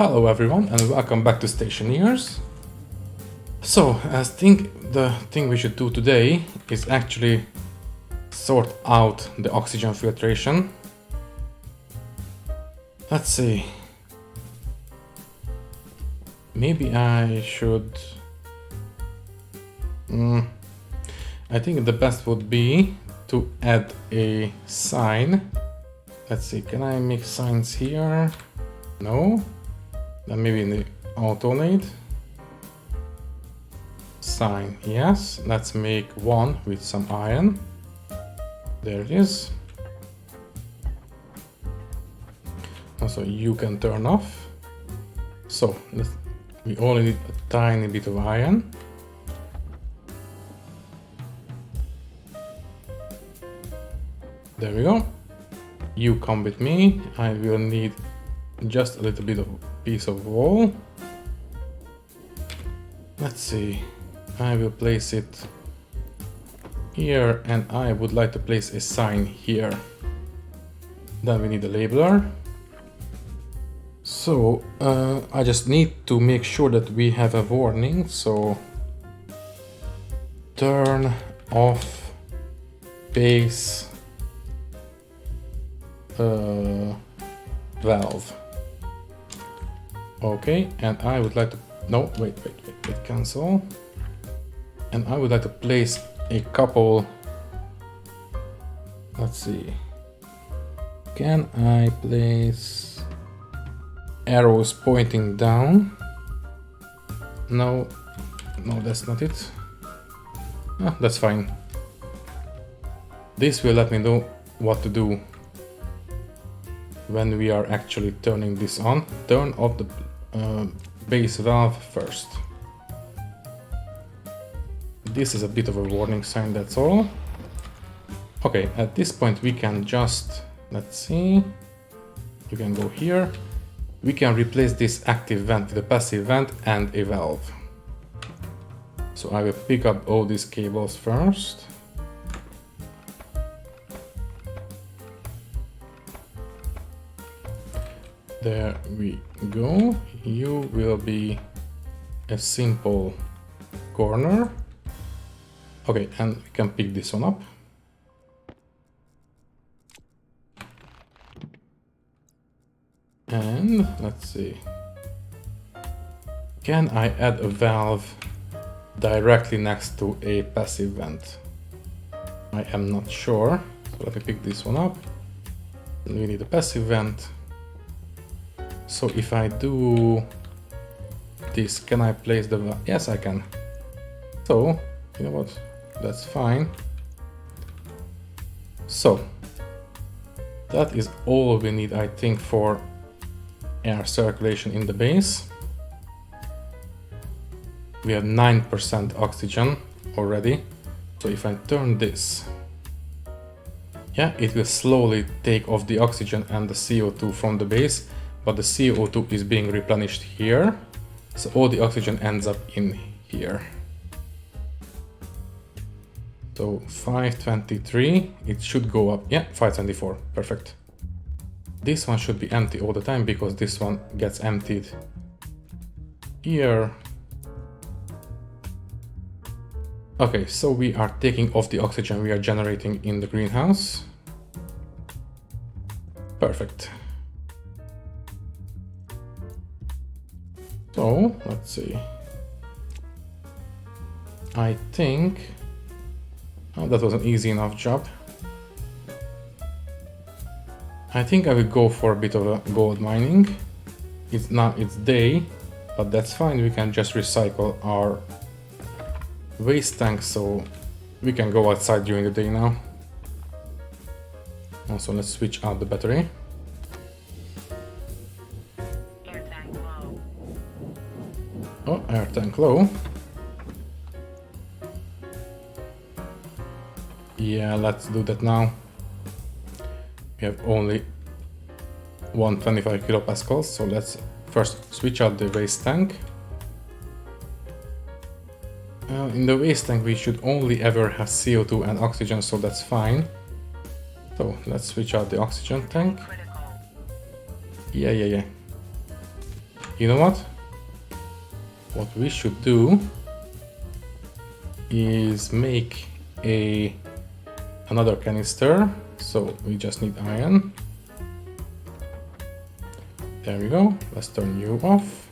Hello everyone and welcome back to Stationeers. So, the thing we should do today is actually sort out the oxygen filtration. Let's see. Maybe I should... I think the best would be to add a sign. Let's see, can I make signs here? No. Then maybe in the auto-nade. Sign, yes. Let's make one with some iron. There it is. Also, you can turn off. So, we only need a tiny bit of iron. There we go. You come with me. I will need just a little bit of piece of wall. Let's see. I will place it here and I would like to place a sign here. Then we need a labeler. So I just need to make sure that we have a warning. So turn off base valve. Okay, and I would like to... No, wait, cancel. And I would like to place a couple... Let's see. Can I place arrows pointing down? No, that's not it. Ah, that's fine. This will let me know what to do when we are actually turning this on. Turn off the base valve first. This is a bit of a warning sign, that's all. Okay, at this point we can just, let's see, you can go here. We can replace this active vent with a passive vent and a valve. So I will pick up all these cables first. There we go. You will be a simple corner. Okay, and we can pick this one up. And let's see. Can I add a valve directly next to a passive vent? I am not sure. So let me pick this one up. We need a passive vent. So if I do this, can I place the valve? Yes, I can. So, you know what? That's fine. So, that is all we need, I think, for air circulation in the base. We have 9% oxygen already. So if I turn this, yeah, it will slowly take off the oxygen and the CO2 from the base. But the CO2 is being replenished here, so all the oxygen ends up in here. So 523, it should go up, yeah, 524, perfect. This one should be empty all the time because this one gets emptied here. Okay, so we are taking off the oxygen we are generating in the greenhouse. Perfect. So, let's see. I think... Oh, that was an easy enough job. I think I will go for a bit of a gold mining. It's day, but that's fine. We can just recycle our waste tank, so we can go outside during the day now. Also, let's switch out the battery. Oh, air tank low. Yeah, let's do that now. We have only 125 kilopascals, so let's first switch out the waste tank. In the waste tank we should only ever have CO2 and oxygen, so that's fine. So let's switch out the oxygen tank. Yeah. you know what? What we should do is make another canister. So we just need iron. There we go. Let's turn you off.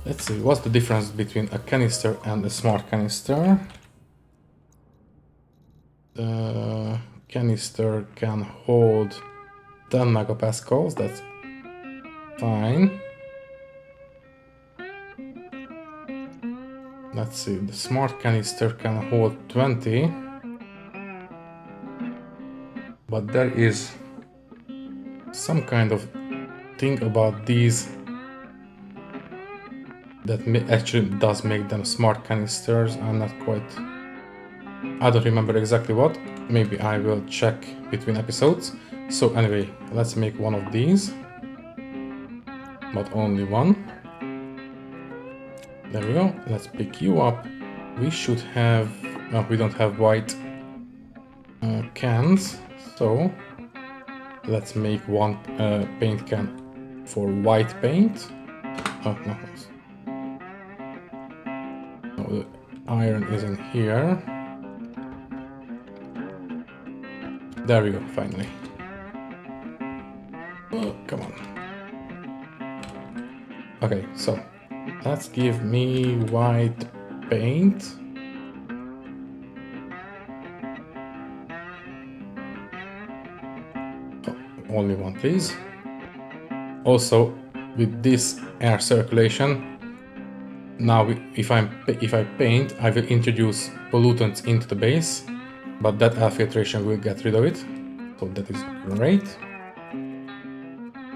Let's see, what's the difference between a canister and a smart canister? The canister can hold 10 megapascals, that's fine. Let's see, the smart canister can hold 20. But there is some kind of thing about these that actually does make them smart canisters. I don't remember exactly what. Maybe I will check between episodes. So anyway, let's make one of these, but only one. There we go. Let's pick you up. We should have, no, we don't have white cans, so let's make one paint can for white paint. Oh no, no, the iron is in here. There we go, finally. Oh, come on. Okay, so let's give me white paint. Oh, only one, please. Also, with this air circulation, now if I paint, I will introduce pollutants into the base, but that air filtration will get rid of it, so that is great.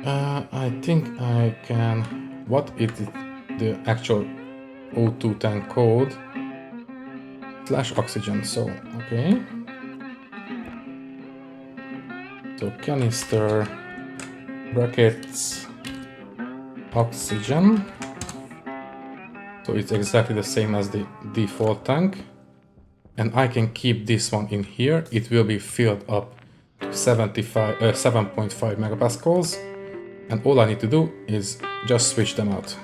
I think I can. What is the actual O2 tank code? /oxygen. So okay. So canister brackets oxygen. So it's exactly the same as the default tank. And I can keep this one in here. It will be filled up to 7.5 megapascals. And all I need to do is just switch them out.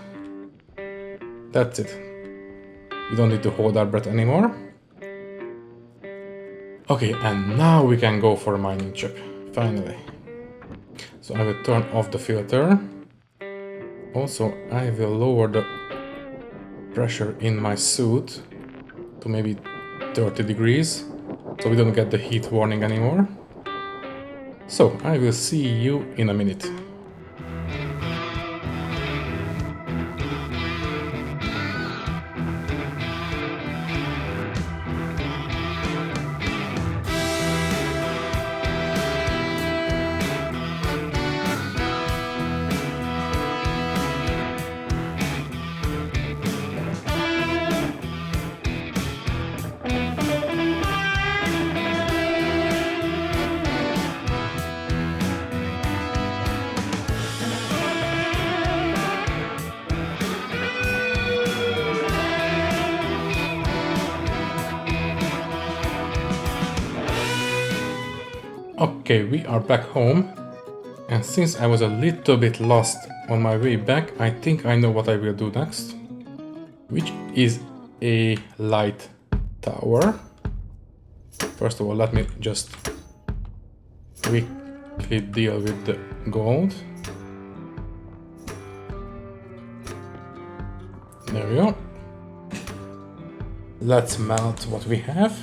That's it. We don't need to hold our breath anymore. Okay, and now we can go for a mining chip, finally. So I will turn off the filter. Also, I will lower the pressure in my suit to maybe 30 degrees, so we don't get the heat warning anymore. So I will see you in a minute. Okay, we are back home, and since I was a little bit lost on my way back, I think I know what I will do next, which is a light tower. First of all, let me just quickly deal with the gold. There we go. Let's melt what we have.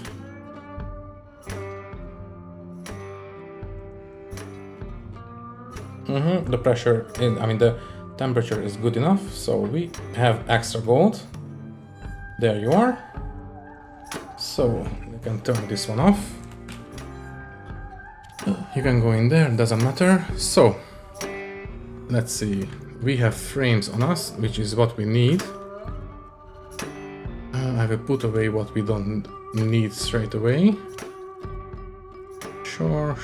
The pressure is, the temperature is good enough, so we have extra gold. There you are. So you can turn this one off. You can go in there, doesn't matter. So let's see, we have frames on us, which is what we need. I will put away what we don't need straight away. Sure.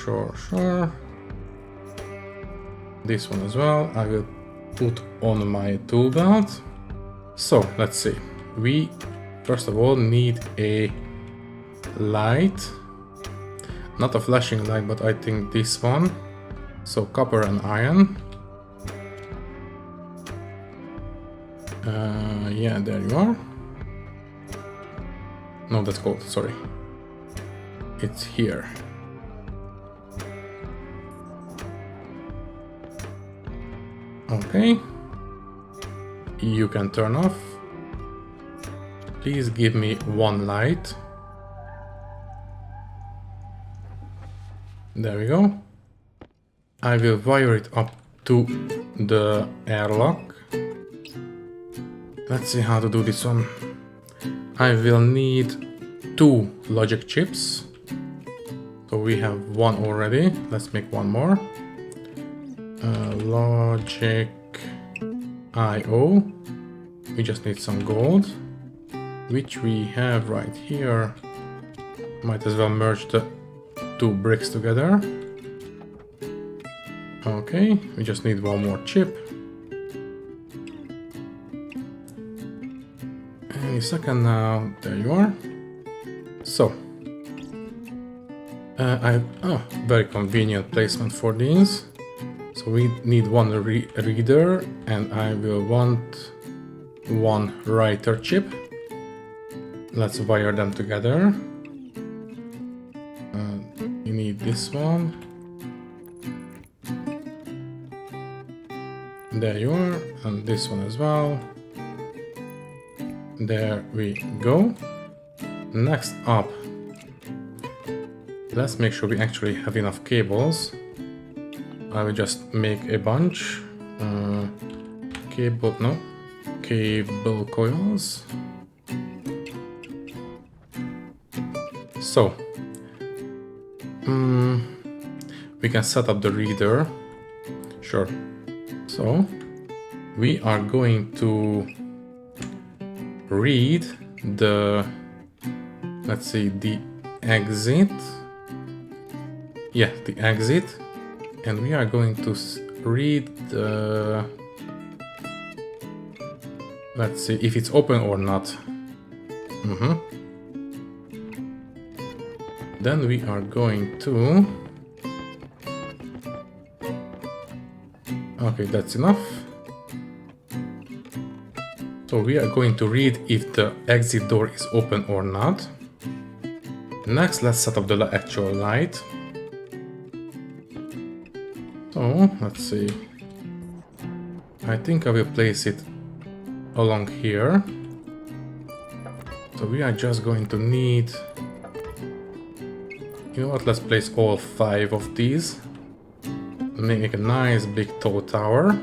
This one as well, I will put on my tool belt. So let's see, we first of all need a light, not a flashing light, but I think this one. So copper and iron. Yeah, there you are. No, that's cold, sorry. It's here. Okay. You can turn off. Please give me one light. There we go. I will wire it up to the airlock. Let's see how to do this one. I will need 2 logic chips. So we have 1 already. Let's make 1 more. Logic IO. We just need some gold, which we have right here. Might as well merge the 2 bricks together. Okay, we just need 1 more chip. Any second now, there you are. So, very convenient placement for these. So we need 1 reader, and I will want 1 writer chip. Let's wire them together. You need this one. There you are, and this one as well. There we go. Next up, let's make sure we actually have enough cables. I will just make a bunch. Cable coils. So, we can set up the reader. Sure. So, we are going to read the, let's see, the exit. Yeah, the exit. And we are going to read the, let's see if it's open or not. Then we are going to, okay, that's enough. So we are going to read if the exit door is open or not. Next, let's set up the actual light. So, let's see. I think I will place it along here. So we are just going to need, you know what, let's place all 5 of these. Make a nice big tall tower.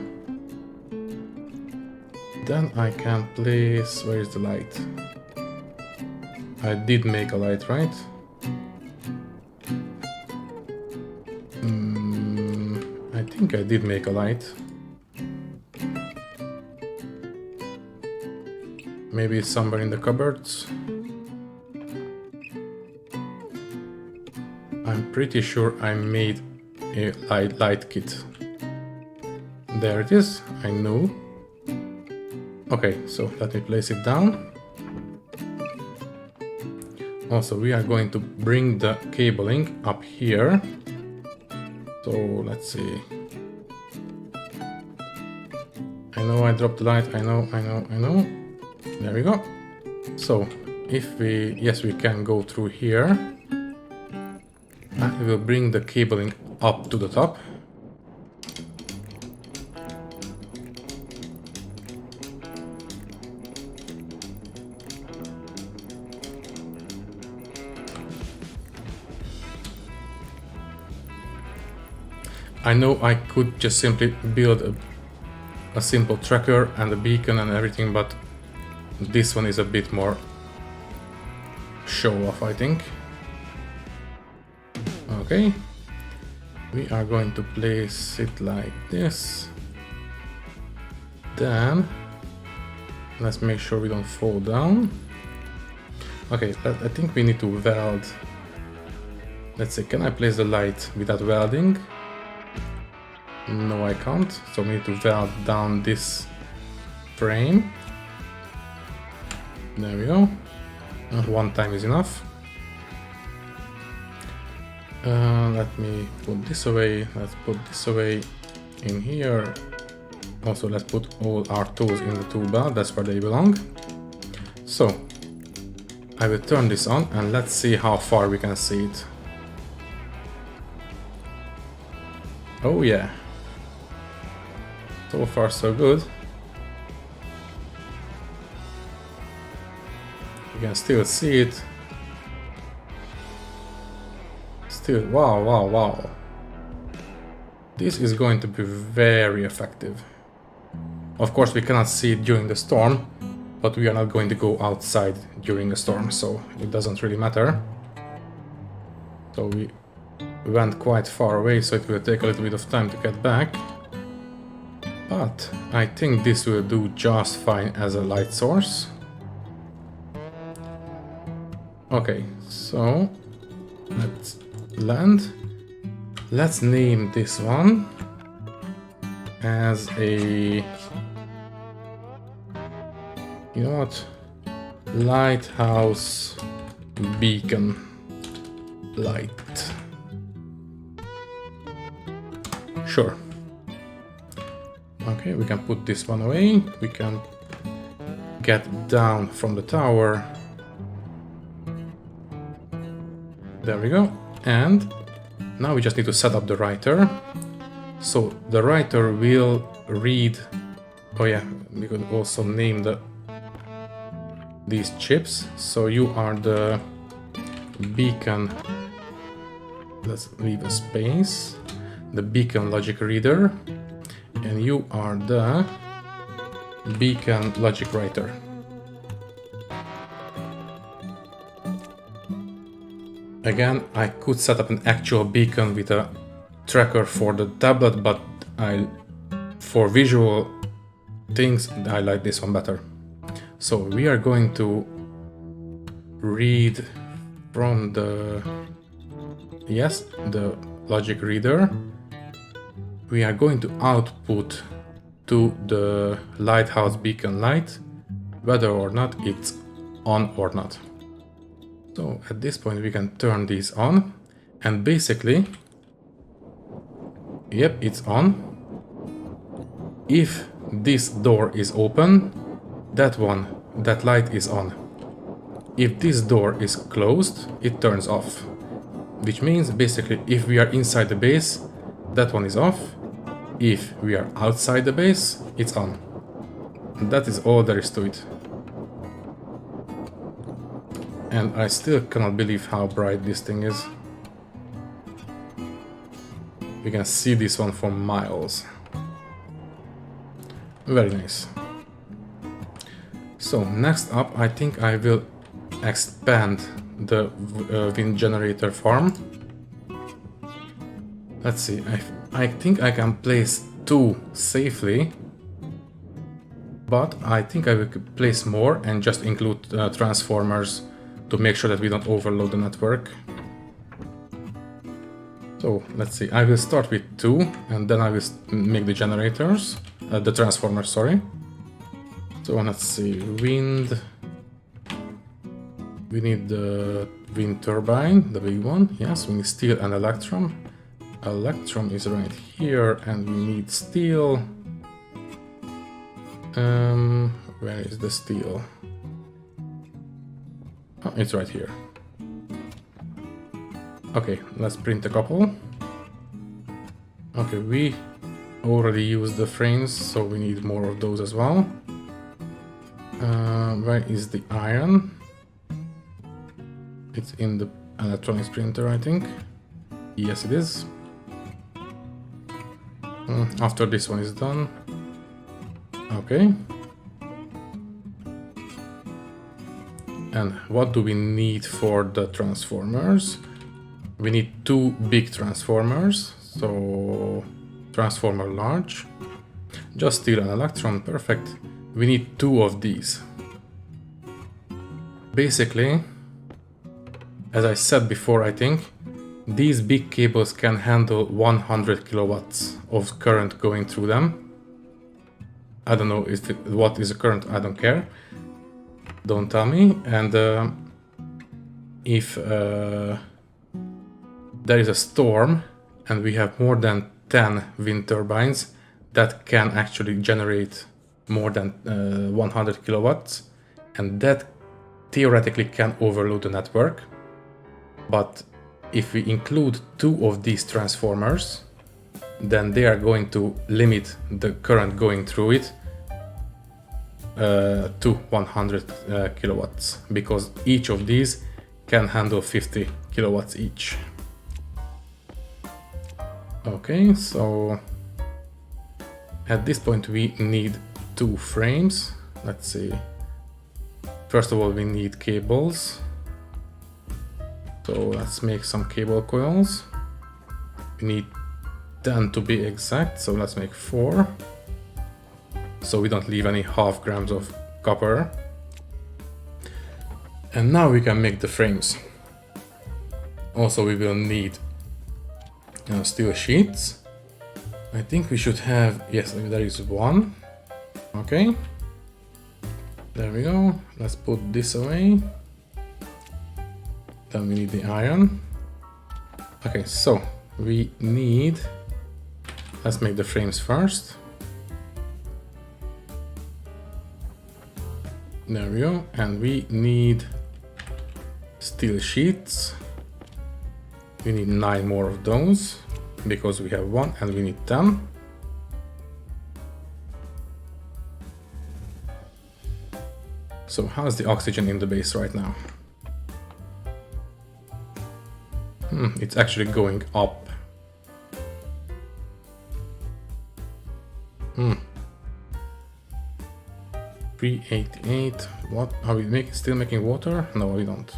Then I can place, where is the light? I did make a light, right? I think I did make a light. Maybe it's somewhere in the cupboards. I'm pretty sure I made a light kit. There it is, I knew. Okay, so let me place it down. Also, we are going to bring the cabling up here. So let's see. I know I dropped the light, I know. There we go. So if we, yes, we can go through here. I will bring the cabling up to the top. I know I could just simply build a simple tracker and a beacon and everything, but this one is a bit more show off, I think. Okay, we are going to place it like this. Then let's make sure we don't fall down. Okay, I think we need to weld. Let's see, can I place the light without welding? No, I can't. So we need to weld down this frame. There we go. One time is enough. Let me put this away. Let's put this away in here. Also, let's put all our tools in the tool belt, that's where they belong. So, I will turn this on and let's see how far we can see it. Oh yeah. So far so good. You can still see it. Still, wow, wow, wow. This is going to be very effective. Of course, we cannot see it during the storm, but we are not going to go outside during the storm, so it doesn't really matter. So we went quite far away, so it will take a little bit of time to get back. But I think this will do just fine as a light source. Okay, so let's land. Let's name this one as a... You know what? Lighthouse beacon light. Sure. Okay, we can put this one away. We can get down from the tower. There we go. And now we just need to set up the writer. So the writer will read... Oh yeah, we could also name these chips. So you are the beacon... Let's leave a space. The beacon logic reader. And you are the beacon logic writer. Again, I could set up an actual beacon with a tracker for the tablet, but for visual things, I like this one better. So we are going to read from the logic reader. We are going to output to the lighthouse beacon light, whether or not it's on or not. So at this point we can turn these on, and basically, yep, it's on. If this door is open, that light is on. If this door is closed, it turns off. Which means basically if we are inside the base, that one is off. If we are outside the base, it's on. And that is all there is to it. And I still cannot believe how bright this thing is. You can see this one for miles. Very nice. So next up, I think I will expand the wind generator farm. Let's see, I think I can place 2 safely, but I think I will place more and just include transformers to make sure that we don't overload the network. So let's see, I will start with 2 and then I will make the generators, the transformers, sorry. So let's see, wind. We need the wind turbine, the big one. Yes, we need steel and electrum. Electrum is right here, and we need steel. Where is the steel? Oh, it's right here. Okay, let's print a couple. Okay, we already used the frames, so we need more of those as well. Where is the iron? It's in the electronics printer, I think. Yes, it is. After this one is done. Okay. And what do we need for the transformers? We need 2 big transformers. So transformer large. Just steel and electron, perfect. We need 2 of these. Basically, as I said before, I think, these big cables can handle 100 kilowatts of current going through them. I don't know what is the current, I don't care. Don't tell me. And if there is a storm and we have more than 10 wind turbines, that can actually generate more than 100 kilowatts, and that theoretically can overload the network. But if we include 2 of these transformers, then they are going to limit the current going through it to 100 kilowatts, because each of these can handle 50 kilowatts each. Okay, so at this point we need 2 frames. Let's see. First of all, we need cables. So let's make some cable coils. We need 10 to be exact, so let's make 4. So we don't leave any half grams of copper. And now we can make the frames. Also, we will need steel sheets. I think we should have, yes, there is 1. Okay. There we go. Let's put this away. Then we need the iron. Okay, so we need, let's make the frames first. There we go. And we need steel sheets. We need 9 more of those because we have 1 and we need 10. So how's the oxygen in the base right now? It's actually going up. 388. What? Are we still making water? No, we don't.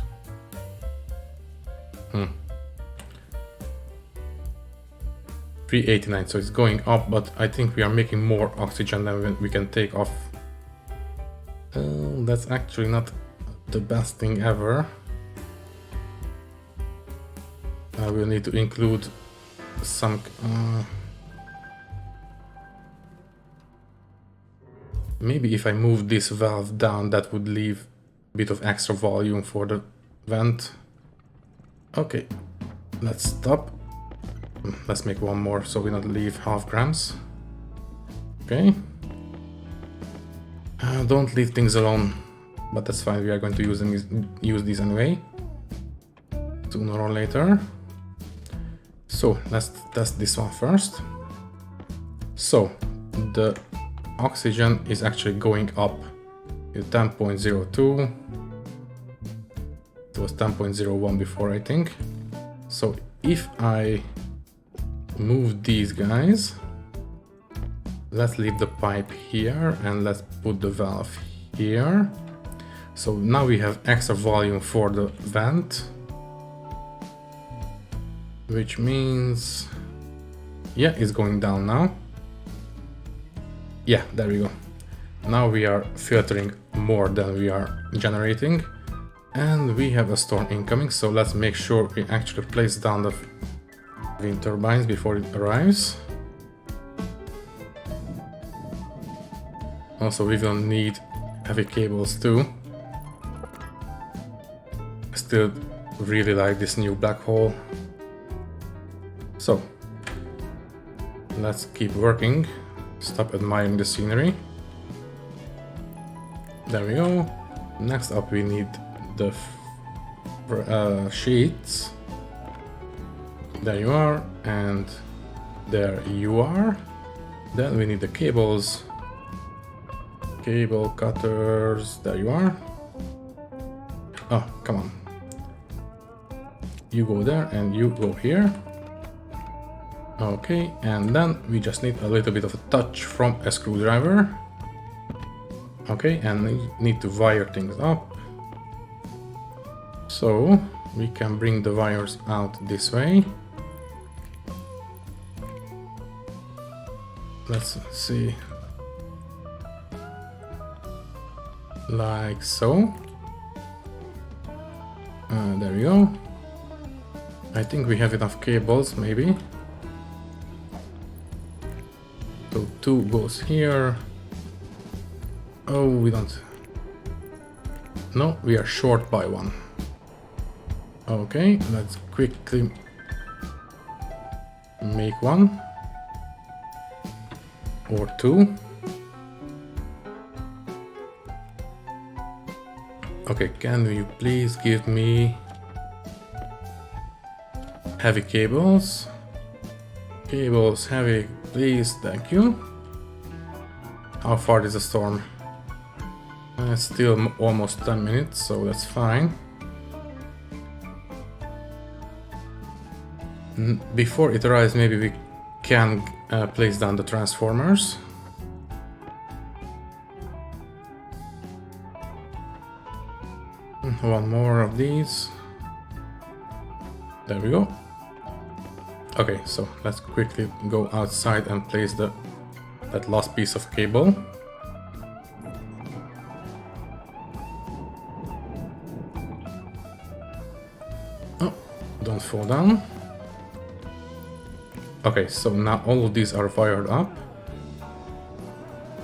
389, so it's going up, but I think we are making more oxygen than we can take off. That's actually not the best thing ever. I will need to include some... maybe if I move this valve down, that would leave a bit of extra volume for the vent. Okay, let's stop. Let's make 1 more so we don't leave half grams. Okay. Don't leave things alone, but that's fine. We are going to use these anyway, sooner or later. So let's test this one first. So the oxygen is actually going up to 10.02. It was 10.01 before, I think. So if I move these guys, let's leave the pipe here and let's put the valve here. So now we have extra volume for the vent, which means, yeah, it's going down now. Yeah, there we go. Now we are filtering more than we are generating, and we have a storm incoming. So let's make sure we actually place down the wind turbines before it arrives. Also, we will need heavy cables too. I still really like this new black hole. So let's keep working. Stop admiring the scenery. There we go. Next up we need the sheets. There you are, and there you are. Then we need the cables. Cable cutters, there you are. Oh, come on. You go there and you go here. Okay, and then we just need a little bit of a touch from a screwdriver. Okay, and we need to wire things up. So we can bring the wires out this way. Let's see. Like so. There we go. I think we have enough cables, maybe. So 2 goes here. Oh, we don't. No, we are short by 1. Okay, let's quickly make 1. or 2. Okay, can you please give me heavy cables? Cables, heavy, please, thank you. How far is the storm? Still almost 10 minutes, so that's fine. Before it arrives, maybe we can place down the transformers. One more of these. There we go. Okay, so let's quickly go outside and place that last piece of cable. Oh, don't fall down. Okay, so now all of these are fired up.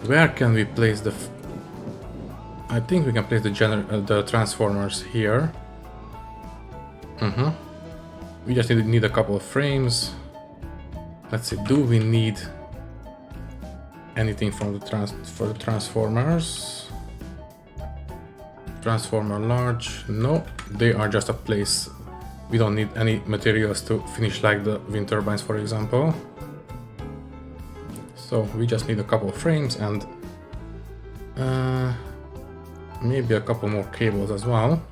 Where can we place the... I think we can place the transformers here. We just need a couple of frames. Let's see, do we need anything from for the transformers? Transformer large, no, they are just a place. We don't need any materials to finish like the wind turbines, for example. So we just need a couple of frames and maybe a couple more cables as well.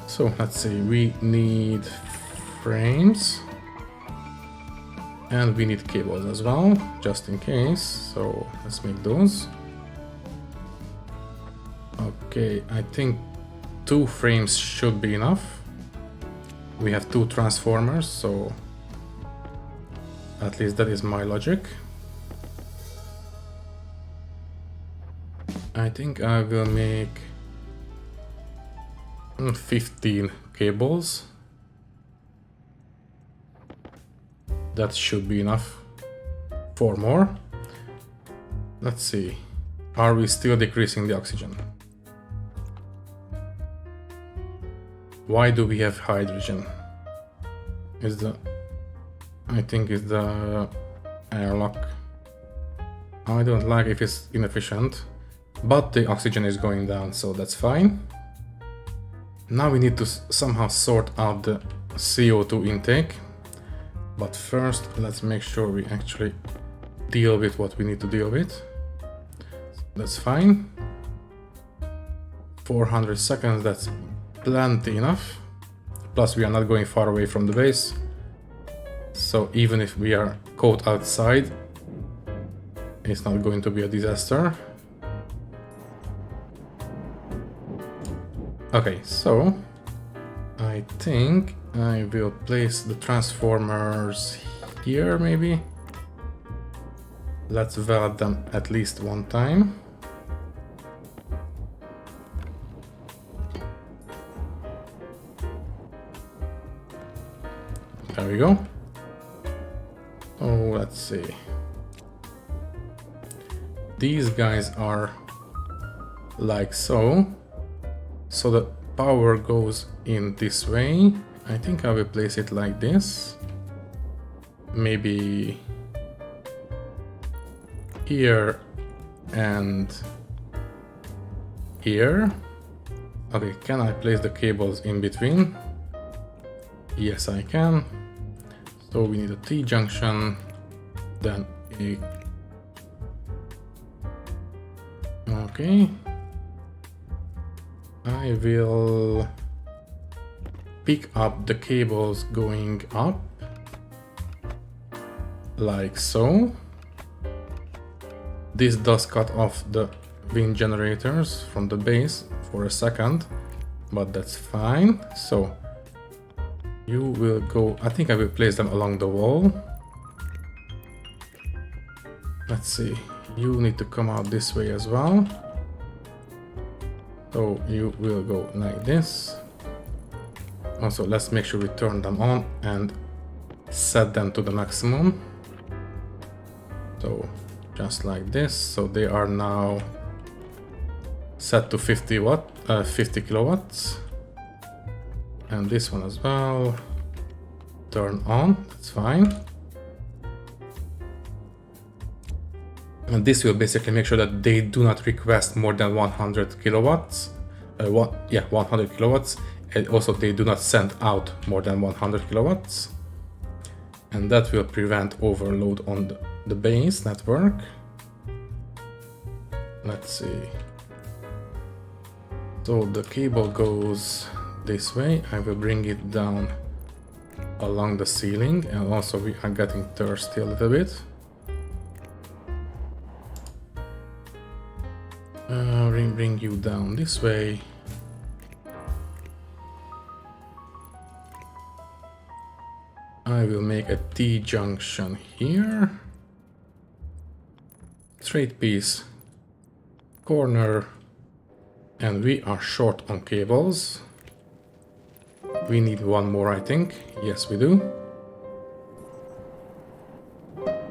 So let's see, we need frames and we need cables as well, just in case. So let's make those. Okay, I think 2 frames should be enough. We have 2 transformers, so at least that is my logic. I think I will make 15 cables. That should be enough. 4 more. Let's see. Are we still decreasing the oxygen? Why do we have hydrogen? I think it's the airlock. I don't like if it's inefficient, but the oxygen is going down, so that's fine. Now we need to somehow sort out the CO2 intake, but first let's make sure we actually deal with what we need to deal with. That's fine. 400 seconds, that's plenty enough. Plus we are not going far away from the base, so even if we are caught outside, it's not going to be a disaster. Okay, so I think I will place the transformers here, maybe. Let's validate them at least one time. There we go. Oh, let's see. These guys are like so. So the power goes in this way. I think I will place it like this. Maybe here and here. Okay, can I place the cables in between? Yes, I can. So we need a T-junction, then a... Okay. I will pick up the cables going up, like so. This does cut off the wind generators from the base for a second, but that's fine. So you will go, I think I will place them along the wall. Let's see, you need to come out this way as well. So you will go like this. Also, let's make sure we turn them on and set them to the maximum. So just like this. So they are now set to 50 kilowatts. And this one as well. Turn on, that's fine. And this will basically make sure that they do not request more than 100 kilowatts. 100 kilowatts. And also they do not send out more than 100 kilowatts. And that will prevent overload on the base network. Let's see. So the cable goes this way. I will bring it down along the ceiling, and also we are getting thirsty a little bit. Bring you down this way. I will make a T-junction here. Straight piece, corner, and we are short on cables. We need one more, I think. Yes, we do.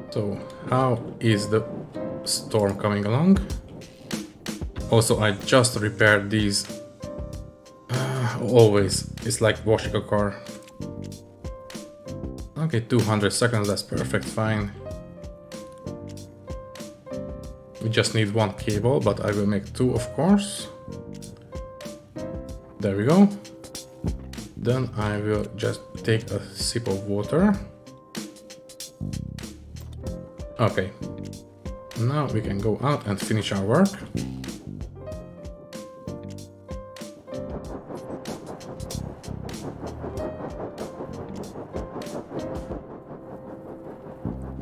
So, how is the storm coming along? Also, I just repaired these. Always, it's like washing a car. Okay, 200 seconds, that's perfect, fine. We just need one cable, but I will make two, of course. There we go. Then I will just take a sip of water. Okay. Now we can go out and finish our work.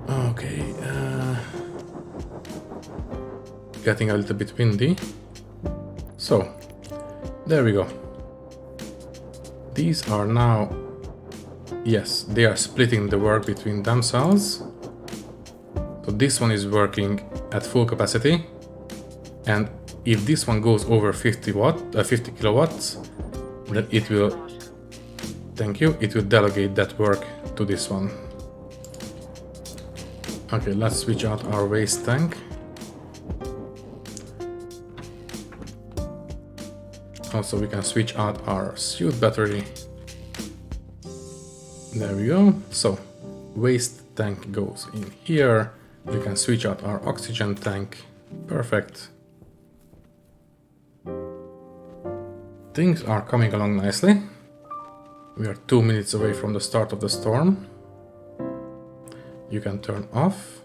Okay. Getting a little bit windy. So, there we go. These are now, yes, they are splitting the work between themselves. So this one is working at full capacity, and if this one goes over 50 kilowatts, then it will, thank you, it will delegate that work to this one. Okay, let's switch out our waste tank. Also, we can switch out our suit battery. There we go. So, waste tank goes in here. We can switch out our oxygen tank. Perfect. Things are coming along nicely. We are 2 minutes away from the start of the storm. You can turn off.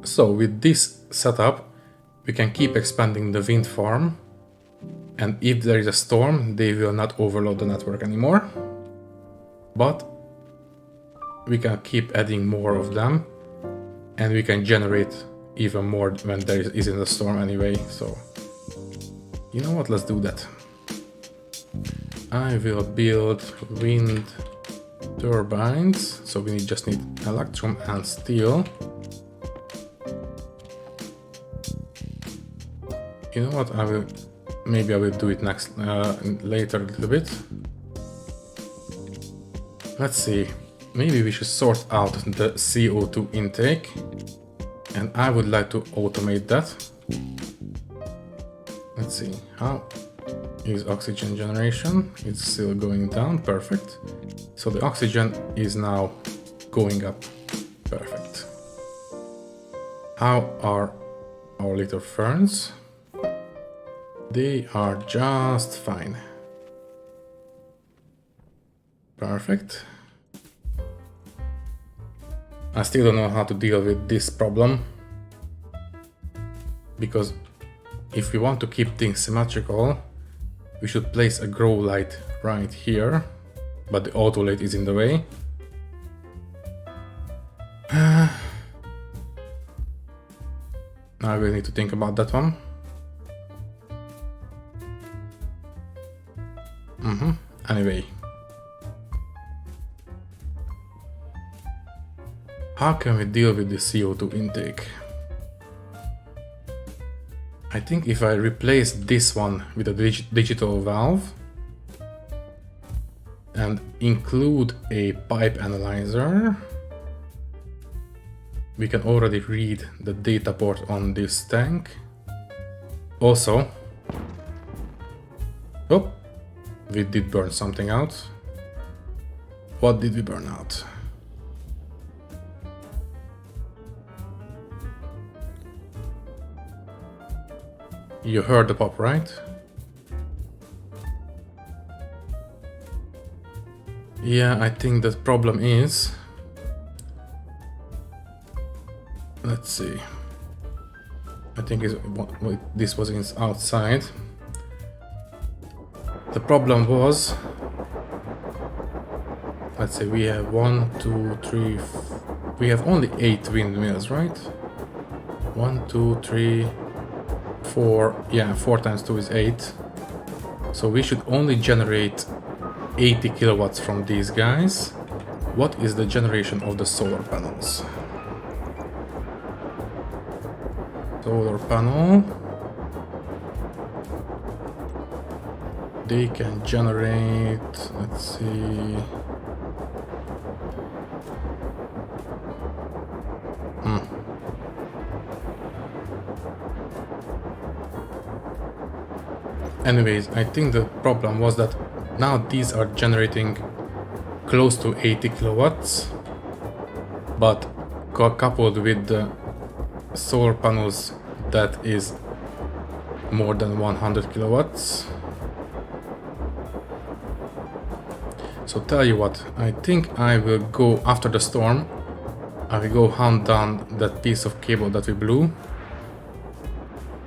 So, with this setup, we can keep expanding the wind farm, and if there is a storm, they will not overload the network anymore. But we can keep adding more of them, and we can generate even more when there isn't a storm anyway. So, you know what? Let's do that. I will build wind turbines. So we just need electrum and steel. You know what, maybe I will do it later a little bit. Let's see, maybe we should sort out the CO2 intake, and I would like to automate that. Let's see, how is oxygen generation? It's still going down, perfect. So the oxygen is now going up, perfect. How are our little ferns? They are just fine. Perfect. I still don't know how to deal with this problem, because if we want to keep things symmetrical, we should place a grow light right here, but the auto light is in the way. I will need to think about that one. Anyway, how can we deal with the CO2 intake? I think if I replace this one with a digital valve and include a pipe analyzer, we can already read the data port on this tank. Also, oh, we did burn something out. What did we burn out? You heard the pop, right? Yeah, I think the problem is... Let's see. I think this was outside. The problem was... Let's say we have 1, 2, 3... We have only 8 windmills, right? 1, 2, 3, 4... Yeah, 4 times 2 is 8. So we should only generate 80 kilowatts from these guys. What is the generation of the solar panels? Solar panel. They can generate, let's see. Anyways, I think the problem was that now these are generating close to 80 kilowatts, but coupled with the solar panels that is more than 100 kilowatts. So tell you what, I think I will go after the storm. I will go hunt down that piece of cable that we blew.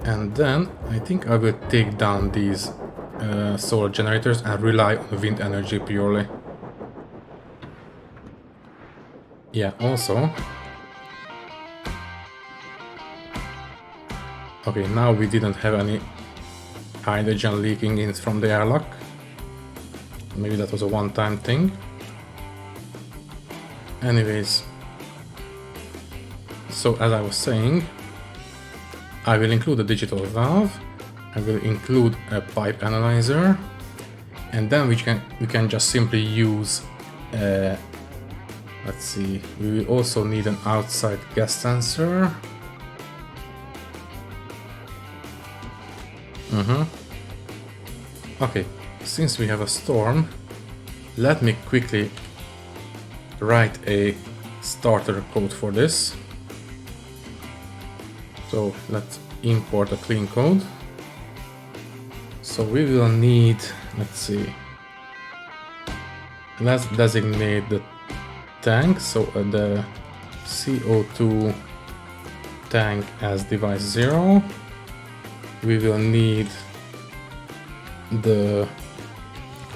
And then I think I will take down these solar generators and rely on wind energy purely. Yeah, also. Okay, now we didn't have any hydrogen leaking in from the airlock. Maybe that was a one-time thing. Anyways. So as I was saying, I will include a digital valve, I will include a pipe analyzer, and then we can just simply use, let's see, we will also need an outside gas sensor. Okay, since we have a storm, let me quickly write a starter code for this. So let's import a clean code. So we will need, let's see, let's designate the tank. So the CO2 tank as device 0. We will need the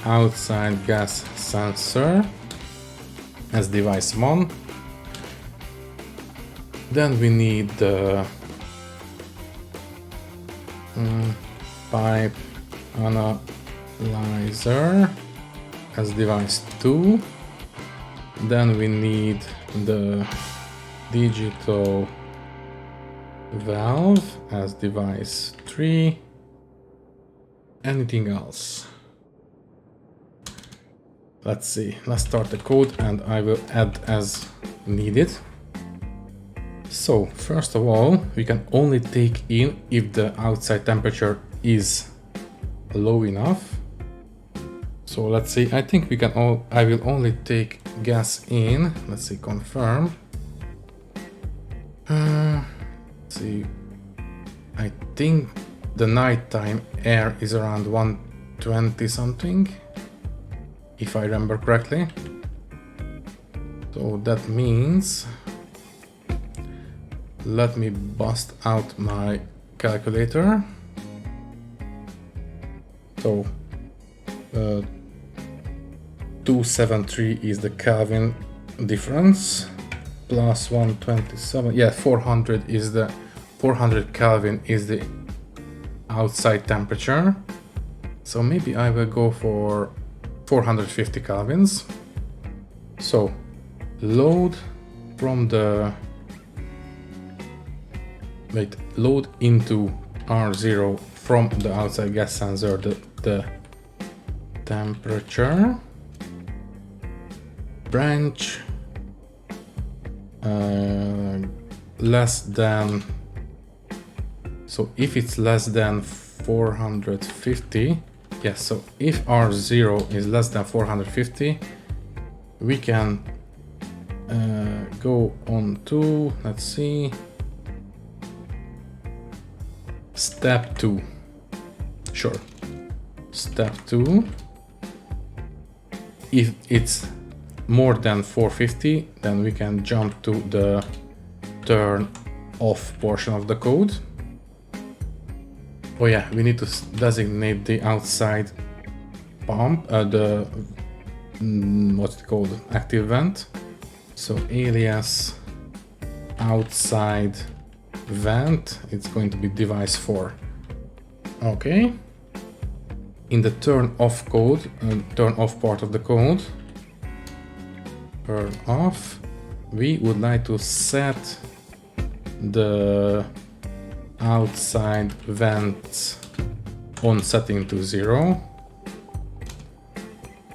outside gas sensor as device 1. Then we need the pipe analyzer as device 2. Then we need the digital valve as device 3. Anything else? Let's see, let's start the code and I will add as needed. So first of all, we can only take in if the outside temperature is low enough. So let's see, I think we can I will only take gas in. Let's see, confirm. Let's see, I think the nighttime air is around 120 something, if I remember correctly. So that means, let me bust out my calculator. So 273 is the Kelvin difference, plus 127, yeah, 400 is the 400 Kelvin is the outside temperature. So maybe I will go for 450 Kelvins. So load from the load into R0 from the outside gas sensor the temperature, branch less than, so if it's less than 450, yes, so if R0 is less than 450, we can go on to, let's see, Step 2. Sure. Step 2. If it's more than 450, then we can jump to the turn off portion of the code. Oh yeah, we need to designate the outside pump, what's it called, active vent. So alias outside vent, it's going to be device 4. Okay. In the turn off code, turn off part of the code, turn off, we would like to set the outside vent on setting to 0,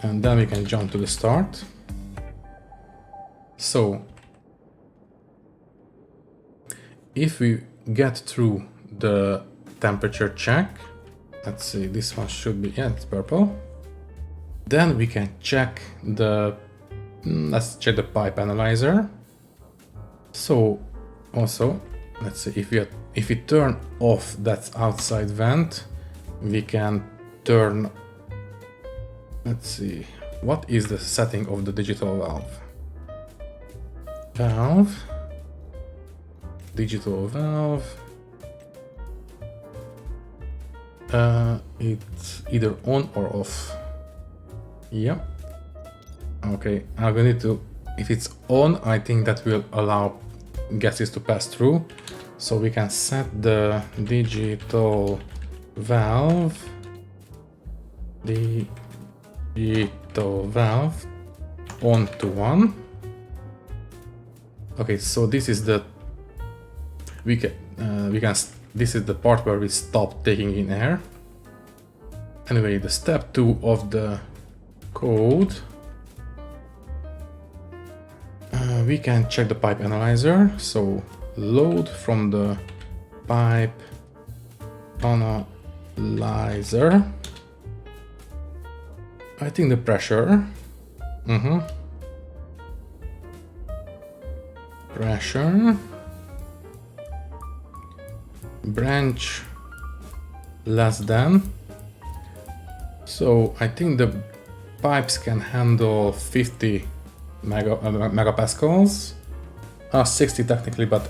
and then we can jump to the start. So if we get through the temperature check, let's see, this one should be, yeah, it's purple. Then we can check the, let's check the pipe analyzer. So also, let's see, if we turn off that outside vent, we can turn, let's see, what is the setting of the digital valve? Digital valve. It's either on or off. Yep. Okay, I'm going to, if it's on, I think that will allow gases to pass through. So we can set the digital valve, on to 1. Okay, so this is the, this is the part where we stop taking in air. Anyway, the step 2 of the code, we can check the pipe analyzer. So load from the pipe analyzer, I think the pressure, pressure, branch less than, so I think the pipes can handle 50 megapascals, 60 technically, but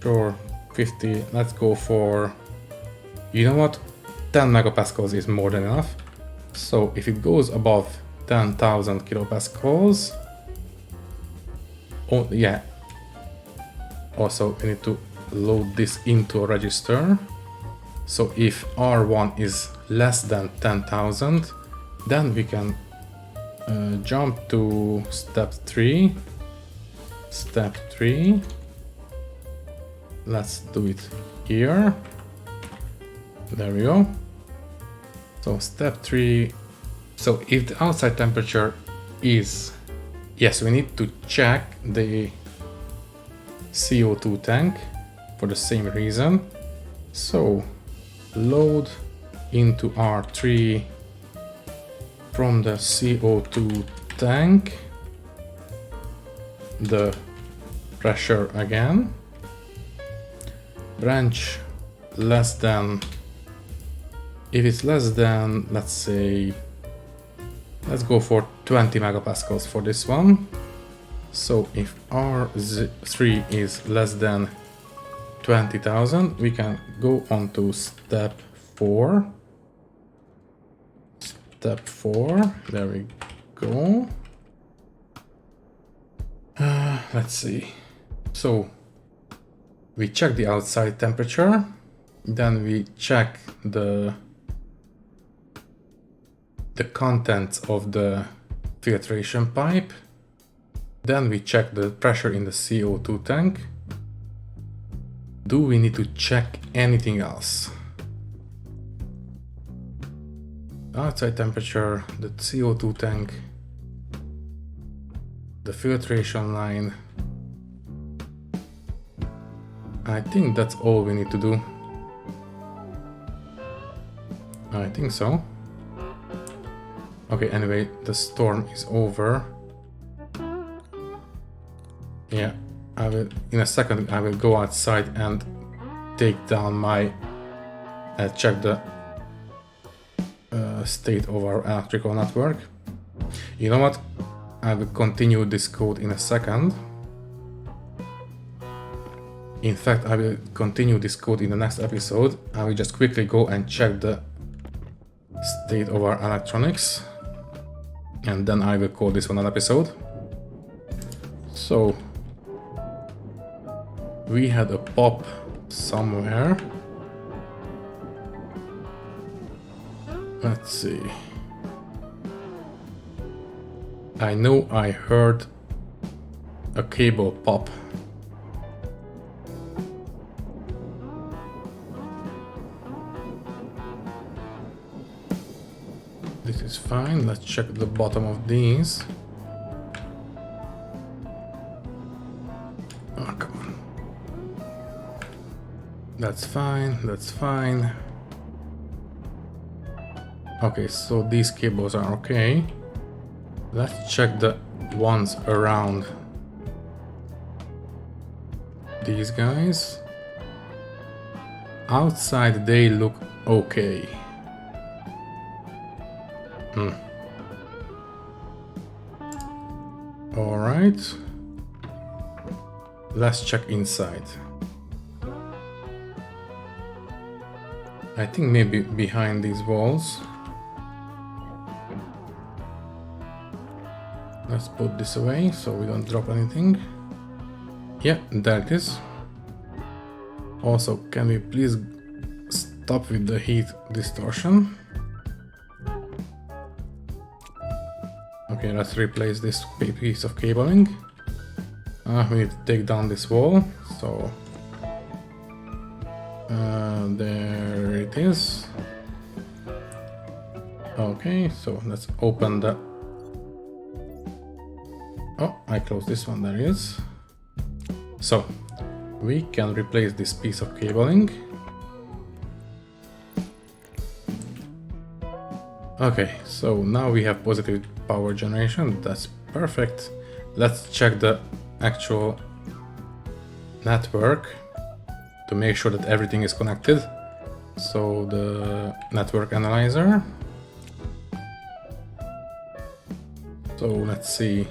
sure, 50, let's go for, you know what, 10 megapascals is more than enough. So if it goes above 10,000 kilopascals, oh yeah, also we need to load this into a register. So if R1 is less than 10,000, then we can jump to step 3. Step 3. Let's do it here. There we go. So step 3. So if the outside temperature is, yes, we need to check the CO2 tank for the same reason. So load into R3 from the CO2 tank the pressure again, branch less than, if it's less than, let's say, let's go for 20 megapascals for this one. So if R3 is less than 20,000, we can go on to step 4. Step 4, there we go. Let's see. So we check the outside temperature, then we check the contents of the filtration pipe, then we check the pressure in the CO2 tank. Do we need to check anything else? Outside temperature, the CO2 tank, the filtration line. I think that's all we need to do. I think so. Okay, anyway, the storm is over. Yeah, I will, in a second, I will go outside and take down my check the state of our electrical network. You know what? I will continue this code in a second. In fact, I will continue this code in the next episode. I will just quickly go and check the state of our electronics, and then I will call this one an episode. So we had a pop somewhere. Let's see. I know I heard a cable pop. This is fine. Let's check the bottom of these. Oh, come on. That's fine. That's fine. Okay, so these cables are okay. Let's check the ones around these guys. Outside they look okay. All right. Let's check inside. I think maybe behind these walls. Let's put this away so we don't drop anything. Yeah, there it is. Also, can we please stop with the heat distortion? Okay, let's replace this piece of cabling. We need to take down this wall, so there it is. Okay, so let's open the... Oh, I closed this one, there it is. So, we can replace this piece of cabling. Okay, so now we have positive power generation, that's perfect. Let's check the actual network to make sure that everything is connected. So the network analyzer. So let's see.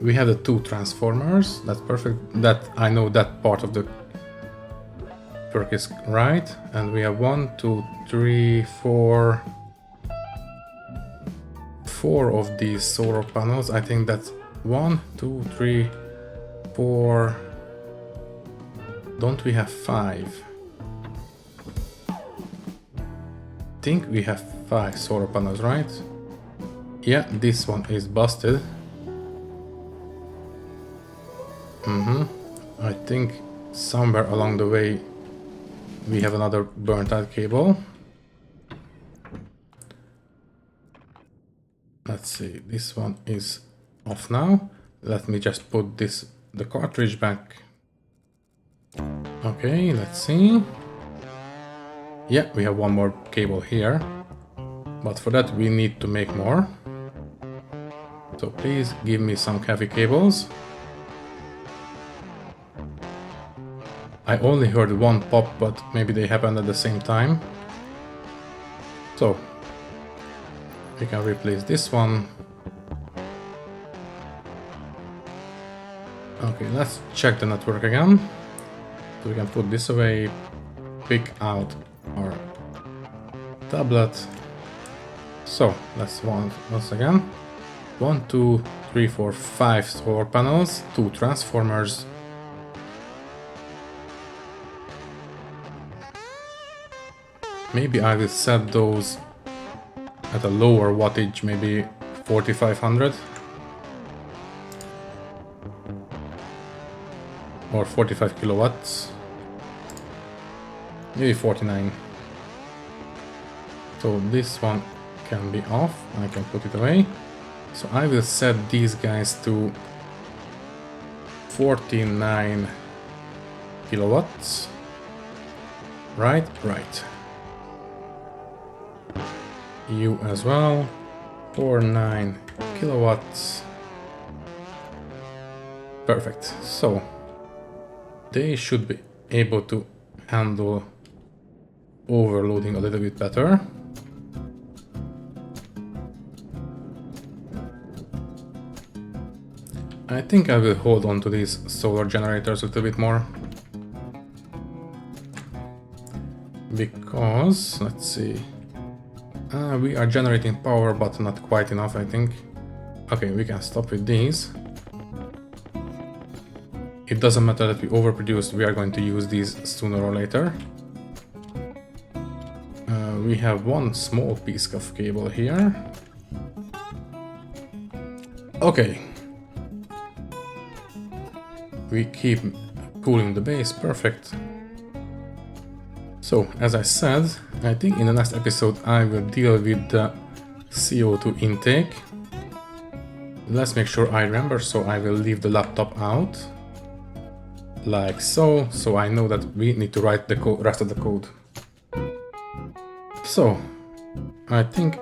We have the two transformers, that's perfect. That I know that part of the work is right. And we have 1, 2, 3, 4 of these solar panels. I think that's 1, 2, 3, 4. Don't we have 5? I think we have 5 solar panels, right? Yeah, this one is busted. I think somewhere along the way we have another burnt out cable. Let's see, this one is off now. Let me just put the cartridge back. Okay, let's see. Yeah, we have one more cable here, but for that we need to make more. So please give me some heavy cables. I only heard one pop, but maybe they happened at the same time. So we can replace this one. Okay, let's check the network again. So we can put this away, pick out our tablet. So let's once again. 1, 2, 3, 4, 5 solar panels, 2 transformers. Maybe I will set those at a lower wattage, maybe 4500 or 45 kilowatts, maybe 49. So this one can be off, I can put it away. So I will set these guys to 49 kilowatts. Right. You as well, 49 kilowatts. Perfect. So they should be able to handle overloading a little bit better. I think I will hold on to these solar generators a little bit more. Because, let's see, we are generating power but not quite enough, I think. Okay, we can stop with these. It doesn't matter that we overproduced, we are going to use these sooner or later. We have one small piece of cable here. Okay. We keep cooling the base, perfect. So, as I said, I think in the next episode I will deal with the CO2 intake. Let's make sure I remember, so I will leave the laptop out. Like so, so I know that we need to write the rest of the code. So, I think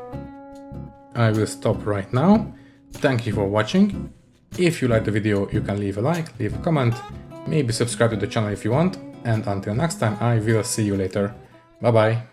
I will stop right now. Thank you for watching. If you liked the video, you can leave a like, leave a comment, maybe subscribe to the channel if you want, and until next time, I will see you later. Bye bye.